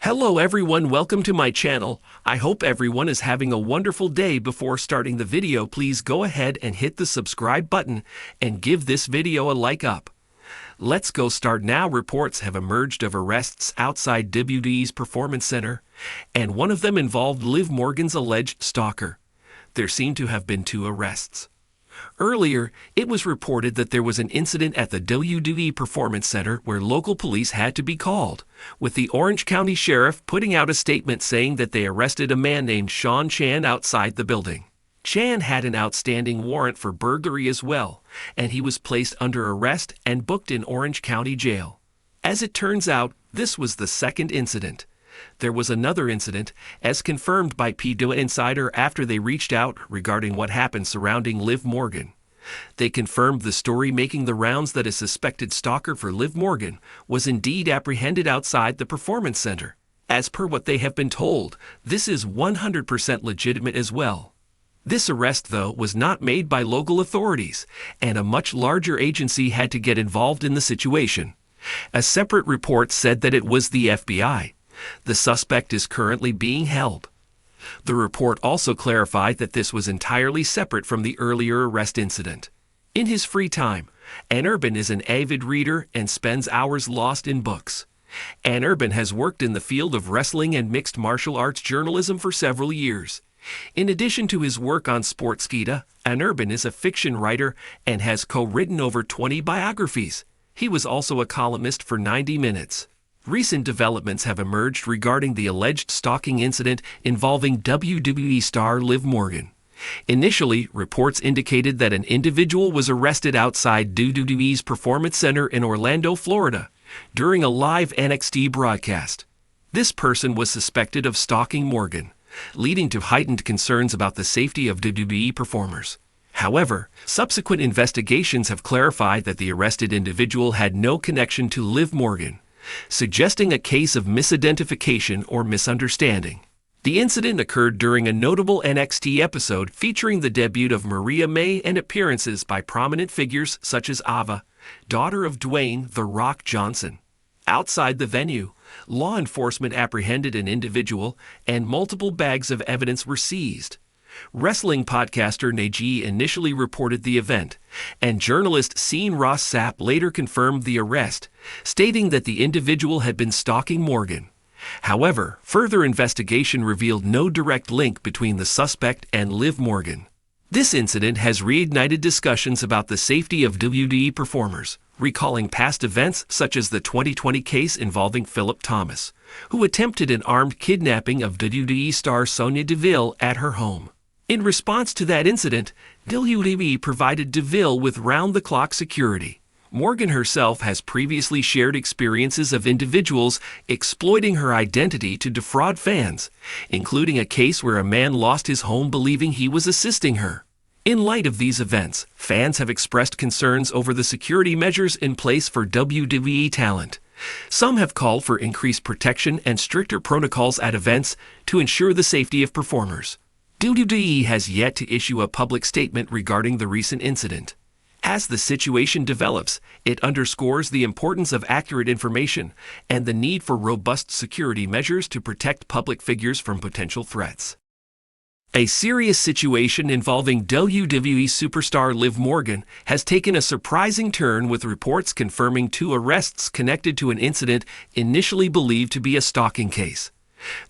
Hello everyone, welcome to my channel. I hope everyone is having a wonderful day. Before starting the video, please go ahead and hit the subscribe button and give this video a like up. Let's go start now. Reports have emerged of arrests outside WWE's Performance Center, and one of them involved Liv Morgan's alleged stalker. There seem to have been 2 arrests. Earlier, it was reported that there was an incident at the WWE Performance Center where local police had to be called, with the Orange County Sheriff putting out a statement saying that they arrested a man named Sean Chan outside the building. Chan had an outstanding warrant for burglary as well, and he was placed under arrest and booked in Orange County Jail. As it turns out, this was the second incident. There was another incident, as confirmed by PWA Insider after they reached out regarding what happened surrounding Liv Morgan. They confirmed the story making the rounds that a suspected stalker for Liv Morgan was indeed apprehended outside the Performance Center. As per what they have been told, this is 100% legitimate as well. This arrest, though, was not made by local authorities, and a much larger agency had to get involved in the situation. A separate report said that it was the FBI. The suspect is currently being held. The report also clarified that this was entirely separate from the earlier arrest incident. In his free time, Ann Urban is an avid reader and spends hours lost in books. Ann Urban has worked in the field of wrestling and mixed martial arts journalism for several years. In addition to his work on Sportskeeda, Ann Urban is a fiction writer and has co-written over 20 biographies. He was also a columnist for 90 Minutes. Recent developments have emerged regarding the alleged stalking incident involving WWE star Liv Morgan. Initially, reports indicated that an individual was arrested outside WWE's Performance Center in Orlando, Florida, during a live NXT broadcast. This person was suspected of stalking Morgan, leading to heightened concerns about the safety of WWE performers. However, subsequent investigations have clarified that the arrested individual had no connection to Liv Morgan, suggesting a case of misidentification or misunderstanding. The incident occurred during a notable NXT episode featuring the debut of Maria May and appearances by prominent figures such as Ava, daughter of Dwayne "The Rock" Johnson. Outside the venue, law enforcement apprehended an individual and multiple bags of evidence were seized. Wrestling podcaster Najee initially reported the event, and journalist Sean Ross Sapp later confirmed the arrest, stating that the individual had been stalking Morgan. However, further investigation revealed no direct link between the suspect and Liv Morgan. This incident has reignited discussions about the safety of WWE performers, recalling past events such as the 2020 case involving Philip Thomas, who attempted an armed kidnapping of WWE star Sonya Deville at her home. In response to that incident, WWE provided Deville with round-the-clock security. Morgan herself has previously shared experiences of individuals exploiting her identity to defraud fans, including a case where a man lost his home believing he was assisting her. In light of these events, fans have expressed concerns over the security measures in place for WWE talent. Some have called for increased protection and stricter protocols at events to ensure the safety of performers. WWE has yet to issue a public statement regarding the recent incident. As the situation develops, it underscores the importance of accurate information and the need for robust security measures to protect public figures from potential threats. A serious situation involving WWE superstar Liv Morgan has taken a surprising turn, with reports confirming 2 arrests connected to an incident initially believed to be a stalking case.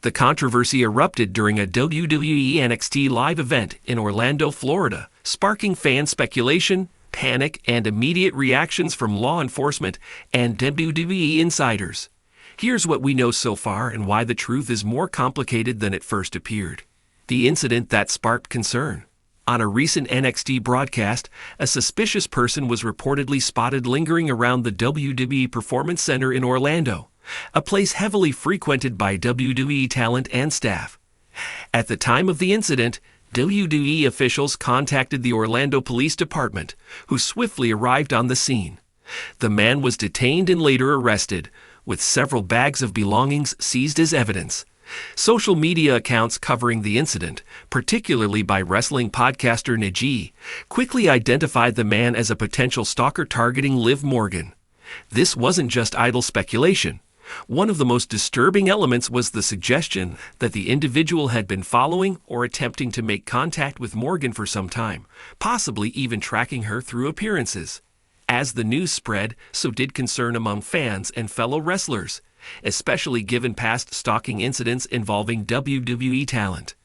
The controversy erupted during a WWE NXT live event in Orlando, Florida, sparking fan speculation, panic, and immediate reactions from law enforcement and WWE insiders. Here's what we know so far and why the truth is more complicated than it first appeared. The incident that sparked concern. On a recent NXT broadcast, a suspicious person was reportedly spotted lingering around the WWE Performance Center in Orlando, a place heavily frequented by WWE talent and staff. At the time of the incident, WWE officials contacted the Orlando Police Department, who swiftly arrived on the scene. The man was detained and later arrested, with several bags of belongings seized as evidence. Social media accounts covering the incident, particularly by wrestling podcaster Najee, quickly identified the man as a potential stalker targeting Liv Morgan. This wasn't just idle speculation. One of the most disturbing elements was the suggestion that the individual had been following or attempting to make contact with Morgan for some time, possibly even tracking her through appearances. As the news spread, so did concern among fans and fellow wrestlers, especially given past stalking incidents involving WWE talent.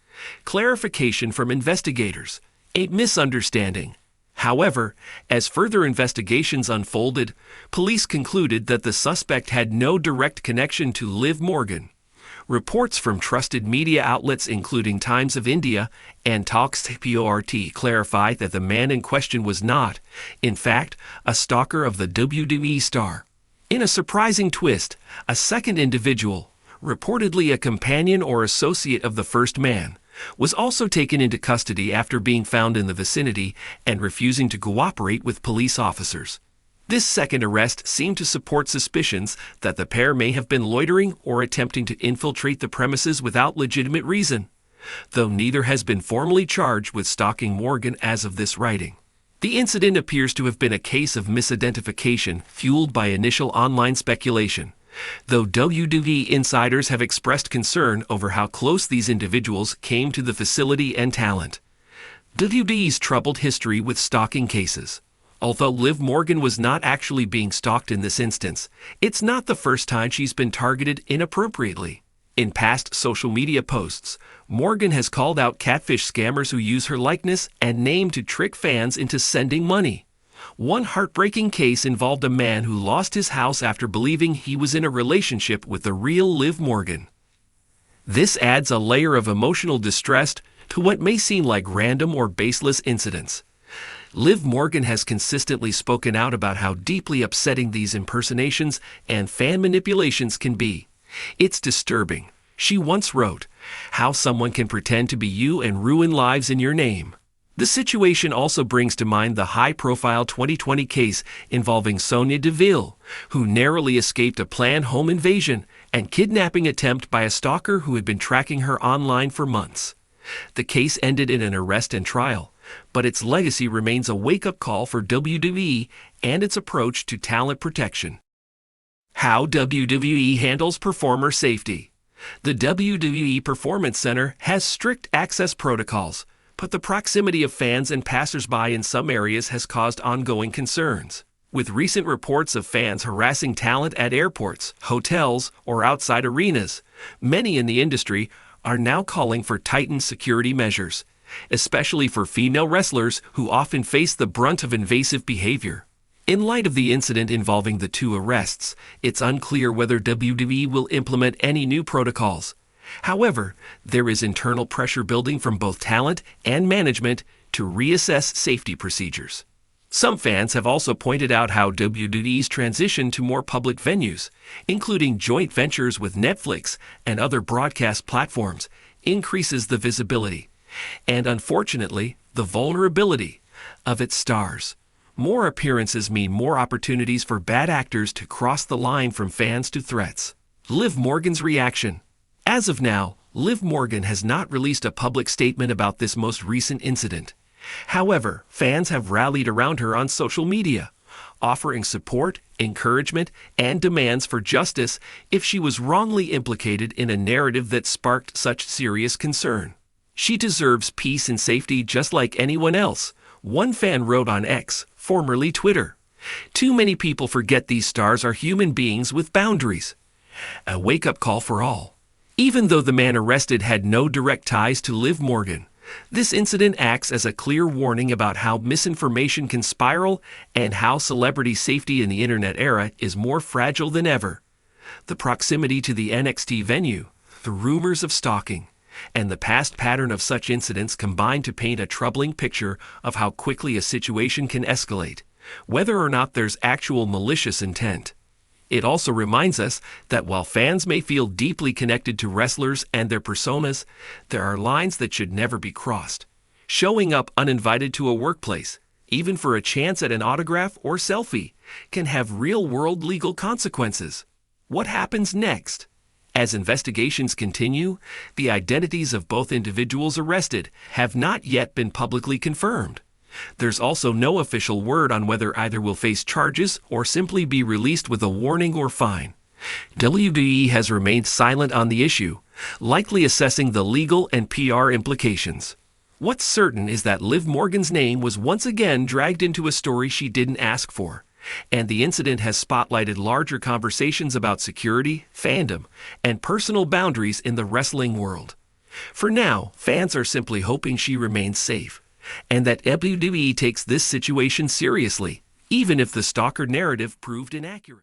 Clarification from investigators: a misunderstanding. However, as further investigations unfolded, police concluded that the suspect had no direct connection to Liv Morgan. Reports from trusted media outlets including Times of India and Talks.port clarify that the man in question was not, in fact, a stalker of the WWE star. In a surprising twist, a second individual, reportedly a companion or associate of the first man, was also taken into custody after being found in the vicinity and refusing to cooperate with police officers. This second arrest seemed to support suspicions that the pair may have been loitering or attempting to infiltrate the premises without legitimate reason, though neither has been formally charged with stalking Morgan as of this writing. The incident appears to have been a case of misidentification fueled by initial online speculation, though WWE insiders have expressed concern over how close these individuals came to the facility and talent. WWE's troubled history with stalking cases. Although Liv Morgan was not actually being stalked in this instance, it's not the first time she's been targeted inappropriately. In past social media posts, Morgan has called out catfish scammers who use her likeness and name to trick fans into sending money. One heartbreaking case involved a man who lost his house after believing he was in a relationship with the real Liv Morgan. This adds a layer of emotional distress to what may seem like random or baseless incidents. Liv Morgan has consistently spoken out about how deeply upsetting these impersonations and fan manipulations can be. It's disturbing, she once wrote, how someone can pretend to be you and ruin lives in your name. The situation also brings to mind the high-profile 2020 case involving Sonia Deville, who narrowly escaped a planned home invasion and kidnapping attempt by a stalker who had been tracking her online for months. The case ended in an arrest and trial, but its legacy remains a wake-up call for WWE and its approach to talent protection. How WWE handles performer safety. The WWE Performance Center has strict access protocols, but the proximity of fans and passersby in some areas has caused ongoing concerns. With recent reports of fans harassing talent at airports, hotels, or outside arenas, many in the industry are now calling for tightened security measures, especially for female wrestlers who often face the brunt of invasive behavior. In light of the incident involving the two arrests, it's unclear whether WWE will implement any new protocols. However, there is internal pressure building from both talent and management to reassess safety procedures. Some fans have also pointed out how WWE's transition to more public venues, including joint ventures with Netflix and other broadcast platforms, increases the visibility and, unfortunately, the vulnerability of its stars. More appearances mean more opportunities for bad actors to cross the line from fans to threats. Liv Morgan's reaction. As of now, Liv Morgan has not released a public statement about this most recent incident. However, fans have rallied around her on social media, offering support, encouragement, and demands for justice if she was wrongly implicated in a narrative that sparked such serious concern. She deserves peace and safety just like anyone else, one fan wrote on X, formerly Twitter. Too many people forget these stars are human beings with boundaries. A wake-up call for all. Even though the man arrested had no direct ties to Liv Morgan, this incident acts as a clear warning about how misinformation can spiral and how celebrity safety in the internet era is more fragile than ever. The proximity to the NXT venue, the rumors of stalking, and the past pattern of such incidents combine to paint a troubling picture of how quickly a situation can escalate, whether or not there's actual malicious intent. It also reminds us that while fans may feel deeply connected to wrestlers and their personas, there are lines that should never be crossed. Showing up uninvited to a workplace, even for a chance at an autograph or selfie, can have real-world legal consequences. What happens next? As investigations continue, the identities of both individuals arrested have not yet been publicly confirmed. There's also no official word on whether either will face charges or simply be released with a warning or fine. WWE has remained silent on the issue, likely assessing the legal and PR implications. What's certain is that Liv Morgan's name was once again dragged into a story she didn't ask for, and the incident has spotlighted larger conversations about security, fandom, and personal boundaries in the wrestling world. For now, fans are simply hoping she remains safe, and that WWE takes this situation seriously, even if the stalker narrative proved inaccurate.